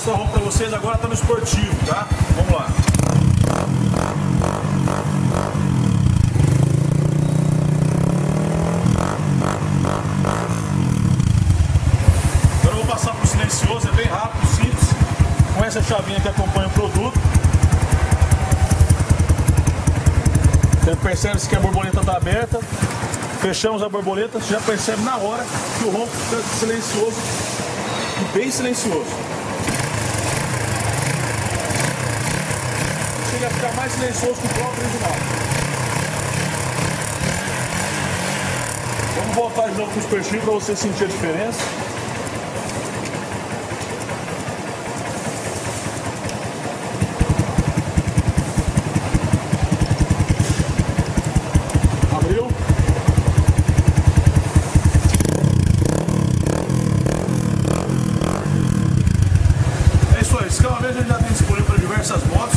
mostrar o ronco para vocês, agora tá no esportivo, tá? Vamos lá. Agora eu vou passar pro silencioso, é bem rápido, simples. Com essa chavinha que acompanha o produto. Você percebe que a borboleta está aberta. Fechamos a borboleta, você já percebe na hora que o ronco fica silencioso e bem silencioso. Chega a ficar mais silencioso que o próprio original. Vamos voltar de novo para o esportivo para você sentir a diferença. Abriu. É isso aí, esse escalavejo já tem disponível para diversas motos.